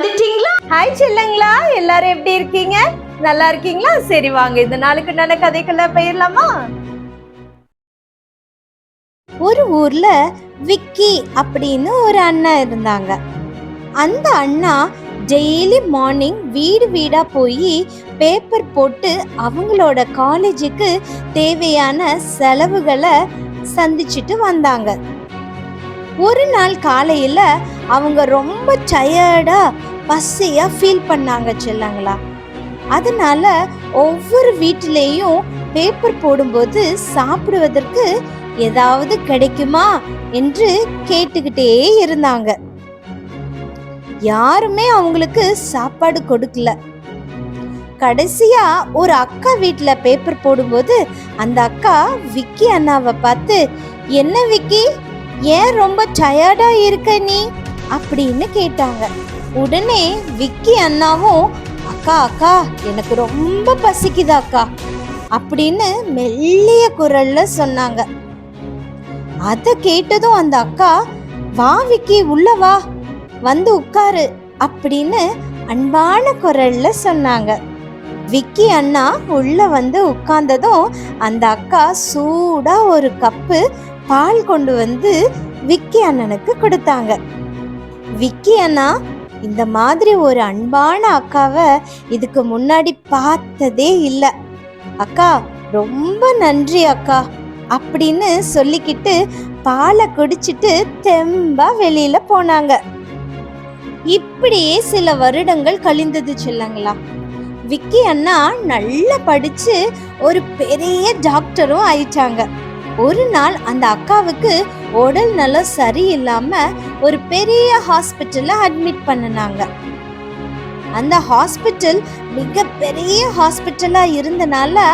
வந்துட்டீங்களா? ஹாய் செல்லங்களா, எல்லாரும் எப்படி இருக்கீங்க? நல்லா இருக்கீங்களா? சரி வாங்க இந்த நாளுக்கு நான் கதைக்குள்ள போயிடலாமா? ஒரு ஊர்ல விக்கி அப்படின்னு ஒரு அண்ணா இருந்தாங்க. அந்த அண்ணா டெய்லி மார்னிங் வீடு வீடா போய் பேப்பர் போட்டு அவங்களோட காலேஜுக்கு தேவையான செலவுகளை சந்திச்சுட்டு வந்தாங்க. ஒரு நாள் காலையில அவங்க ரொம்ப டயர்டா பசியா ஃபீல் பண்ணாங்க செல்லங்களா. அதனால ஒவ்வொரு வீட்டிலேயும் பேப்பர் போடும்போது சாப்பிடுவதற்கு ஏதாவது கிடைக்குமா என்று கேட்டுக்கிட்டே இருந்தாங்க. யாருமே அவங்களுக்கு சாப்பாடு கொடுக்கல. கடைசியா ஒரு அக்கா வீட்டுல பேப்பர் போடும்போது அந்த அக்கா விக்கி அண்ணாவை பார்த்து, என்ன விக்கி, ஏன் ரொம்ப டயர்டா இருக்க நீ அப்படின்னு கேட்டாங்க. உடனே விக்கி அண்ணாவும், அக்கா அக்கா எனக்கு ரொம்ப பசிக்குதா அக்கா அப்படின்னு மெல்லிய குரல்ல சொன்னாங்க. அத கேட்டதும் அந்த அக்கா, வா விக்கி, உள்ள வா, வந்து உட்காரு அப்படின்னு அன்பான குரல்ல சொன்னாங்க. விக்கி அண்ணா உள்ள வந்து உட்கார்ந்ததும் அந்த அக்கா சூடா ஒரு கப்பு பால் கொண்டு வந்து விக்கி அண்ணனுக்கு கொடுத்தாங்க. விக்கி அண்ணா இந்த மாதிரி ஒரு அன்பான அக்காவை இதுக்கு முன்னாடி பார்த்ததே இல்லை. அக்கா ரொம்ப நன்றி அக்கா அப்படின்னு சொல்லிக்கிட்டு பாலை குடிச்சிட்டு தெம்பா வெளியில போனாங்க. இப்படியே சில வருடங்கள் கழிந்தது செல்லங்களா. விக்கி அண்ணா நல்லா படிச்சு ஒரு பெரிய டாக்டரும் ஆயிட்டாங்க. ஒரு நாள் அந்த அக்காவுக்கு உடல் நலம் சரியில்லாம ஒரு பெரிய ஹாஸ்பிட்டல்ல அட்மிட் பண்ணினாங்க. அந்த ஹாஸ்பிட்டல் மிக பெரிய ஹாஸ்பிட்டலா இருந்தனால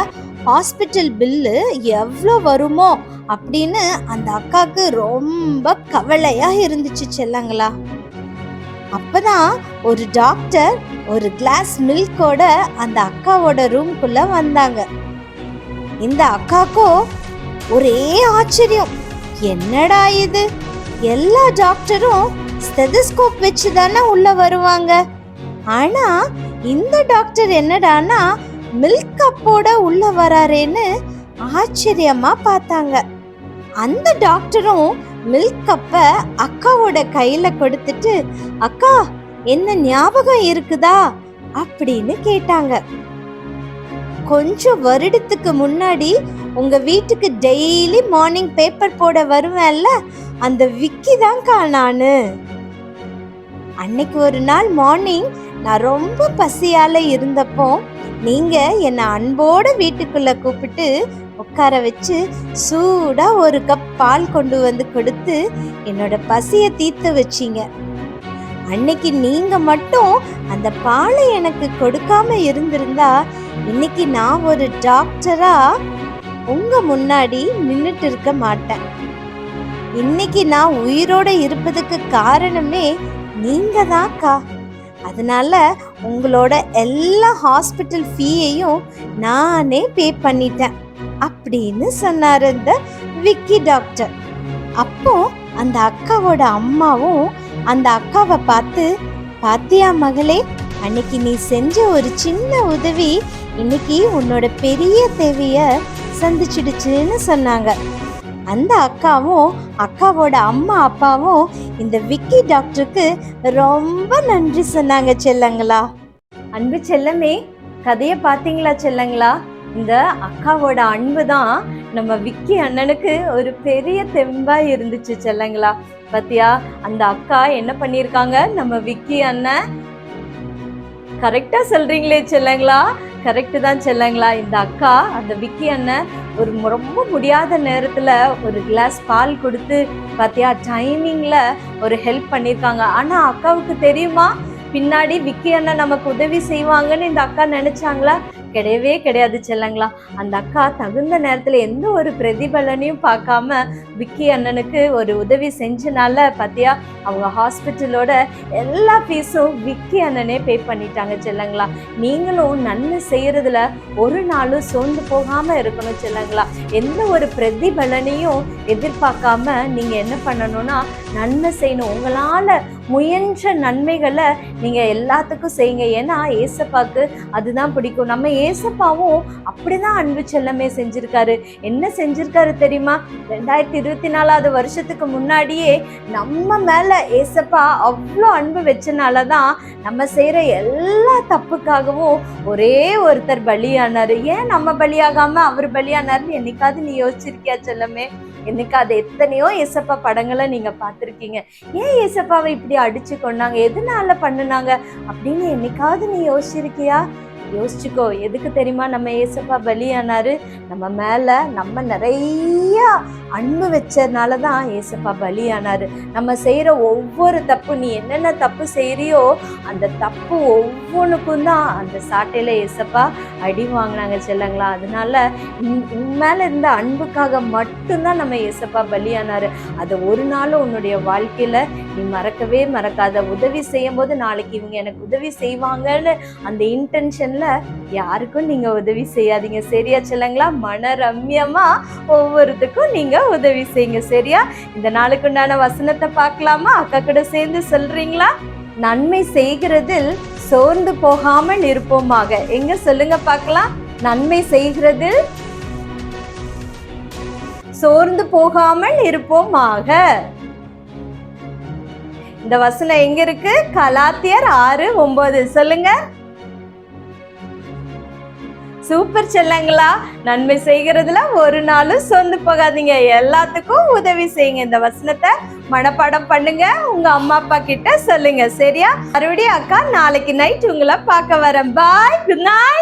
ஹாஸ்பிட்டல் பில்லு எவ்வளோ வருமோ அப்படின்னு அந்த அக்காவுக்கு ரொம்ப கவலையா இருந்துச்சு செல்லங்களா. அப்பதான் ஒரு டாக்டர் ஒரு கிளாஸ் மில்கோட அந்த அக்காவோட ரூம்குள்ள வந்தாங்க. இந்த அக்காக்கோ ஒரே ஆச்சரியம், என்னடா இது, எல்லா டாக்டரும் ஸ்டெதஸ்கோப் வச்சு தானே உள்ள வருவாங்க, ஆனா இந்த டாக்டர் என்னடானா மில்க் கப்போட உள்ள வராரேன்னு ஆச்சரியமா பார்த்தாங்க. அந்த டாக்டரும் மில்க் கப்ப அக்காவோட கையில கொடுத்துட்டு, அக்கா என்ன ஞாபகம் இருக்குதா அப்படின்னு கேட்டாங்க. கொஞ்சம் வருடத்துக்கு முன்னாடி உங்க வீட்டுக்கு டெய்லி மார்னிங் பேப்பர் போட வருவேன்ல, அந்த விக்கி தான்க்கா நானு. அன்னைக்கு ஒரு நாள் மார்னிங் நான் ரொம்ப பசியால இருந்தப்போ நீங்க என்னை அன்போட வீட்டுக்குள்ள கூப்பிட்டு உட்கார வச்சு சூடா ஒரு கப் பால் கொண்டு வந்து கொடுத்து என்னோட பசியை தீர்த்து வச்சீங்க. அன்னைக்கு நீங்க மட்டும் அந்த பாலை எனக்கு கொடுக்காம இருந்திருந்தா இன்னைக்கு நான் ஒரு டாக்டரா உங்க முன்னாடி நின்னுட்டு இருக்க மாட்டேன். இன்னைக்கு நான் உயிரோட இருப்பதுக்கு காரணமே நீங்க தான்க்கா. அதனால உங்களோட எல்லா ஹாஸ்பிட்டல் ஃபீயையும் நானே பே பண்ணிட்டேன் அப்படின்னு சொன்னாரு இந்த விக்கி டாக்டர். அப்போ அந்த அக்காவோட அம்மாவும் அந்த அக்காவை பார்த்து, பாத்தியா மகளே, அன்னைக்கு நீ செஞ்ச ஒரு சின்ன உதவி இன்னைக்கு உன்னோட பெரிய தேவைய சந்திச்சிடுச்சுன்னு சொன்னாங்க. அந்த அக்காவும் அக்காவோட அம்மா அப்பாவும் இந்த விக்கி டாக்டருக்கு ரொம்ப நன்றி சொன்னாங்க செல்லங்களா. அன்பு செல்லமே, கதையை பார்த்தீங்களா செல்லங்களா? இந்த அக்காவோட அன்பு தான் நம்ம விக்கி அண்ணனுக்கு ஒரு பெரிய தெம்பா இருந்துச்சு செல்லங்களா. பாத்தியா, அந்த அக்கா என்ன பண்ணியிருக்காங்க, நம்ம விக்கி அண்ணன் கரெக்டா சொல்றீங்களே செல்லங்களா, கரெக்டு தான் செல்லங்களா. இந்த அக்கா அந்த விக்கி அண்ணன் ஒரு ரொம்ப முடியாத நேரத்துல ஒரு கிளாஸ் பால் கொடுத்து பாத்தியா டைமிங்ல ஒரு ஹெல்ப் பண்ணியிருக்காங்க. ஆனா அக்காவுக்கு தெரியுமா, பின்னாடி விக்கி அண்ணன் நமக்கு உதவி செய்வாங்கன்னு இந்த அக்கா நினைச்சாங்களா? கிடையவே கிடையாது செல்லங்களா. அந்த அக்கா தகுந்த நேரத்துல எந்த ஒரு பிரதிபலனையும் பார்க்காம விக்கி அண்ணனுக்கு ஒரு உதவி செஞ்சனால பாத்தியா அவங்க ஹாஸ்பிட்டலோட எல்லா ஃபீஸும் விக்கி அண்ணனே பே பண்ணிட்டாங்க செல்லங்களா. நீங்களும் நன்மை செய்யறதுல ஒரு நாளும் சோர்ந்து போகாம இருக்கணும் செல்லங்களா. எந்த ஒரு பிரதிபலனையும் எதிர்பார்க்காம நீங்க என்ன பண்ணணும்னா நன்மை செய்யணும். உங்களால முயன்ற நன்மைகளை நீங்க எல்லாத்துக்கும் செய்யுங்க. ஏன்னா ஏசப்பாக்கு அதுதான் பிடிக்கும். நம்ம ஏசப்பாவும் அப்படிதான் அன்பு செல்லமே செஞ்சிருக்காரு. என்ன செஞ்சிருக்காரு தெரியுமா? 2024 வருஷத்துக்கு முன்னாடியே நம்ம மேல ஏசப்பா அவ்வளோ அன்பு வச்சனாலதான் நம்ம செய்யற எல்லா தப்புக்காகவும் ஒரே ஒருத்தர் பலியானாரு. ஏன் நம்ம பலியாகாம அவர் பலியானாருன்னு என்னைக்காவது நீ யோசிச்சிருக்கியா செல்லமே? என்னைக்காவது எத்தனையோ ஏசப்பா படங்களை நீங்க பார்த்திருக்கீங்க. ஏன் ஏசப்பாவை இப்படி அடிச்சு கொண்டாங்க, எதனால பண்ணுனாங்க அப்படின்னு என்னைக்காவது நீ யோசிச்சிருக்கியா? யோசிச்சுக்கோ. எதுக்கு தெரியுமா நம்ம ஏசப்பா பலியானாரு? நம்ம மேல நம்ம நிறைய அன்பு வச்சதுனாலதான் ஏசப்பா பலியானாரு. நம்ம செய்யற ஒவ்வொரு தப்பு, நீ என்னென்ன தப்பு செய்யறியோ அந்த தப்பு ஒவ்வொன்றுக்கும் தான் அந்த சாட்டையில ஏசப்பா அடி வாங்கினாங்க செல்லங்களா. அதனால உன் மேல இருந்த அன்புக்காக மட்டும்தான் நம்ம ஏசப்பா பலியானாரு. அதை ஒரு நாளும் உன்னுடைய வாழ்க்கையில நீ மறக்கவே மறக்காத. உதவி செய்யும் போது நாளைக்கு இவங்க எனக்கு உதவி செய்வாங்கன்னு அந்த இன்டென்ஷன்ல யாருக்கும் நீங்க உதவி செய்யாதீங்க. சரியா செல்லங்களா? மன ரம்யமா ஒவ்வொருத்துக்கும் நீங்க உதவி செய்யுங்க. சரியா? இந்த நாளுக்குண்டான வசனத்தை பார்க்கலாமா? அக்கா கூட சேர்ந்து சொல்றீங்களா? நன்மை செய்கிறதில் சோர்ந்து போகாமல் இருப்போமாக. எங்க சொல்லுங்க பார்க்கலாம். நன்மை செய்கிறதில் சோர்ந்து போகாமல் இருப்போமாக. இந்த வசனம் எங்க இருக்கு? கலாத்தியர் 6:9. சொல்லுங்க. சூப்பர் செல்லங்களா. நன்மை செய்கிறதுல ஒரு நாளும் சொந்து போகாதீங்க. எல்லாத்துக்கும் உதவி செய்யுங்க. இந்த வசனத்தை மனப்பாடம் பண்ணுங்க. உங்க அம்மா அப்பா கிட்ட சொல்லுங்க. சரியா? மறுபடியும் அக்கா நாளைக்கு நைட் உங்களை பார்க்க வரேன். பாய். Good night.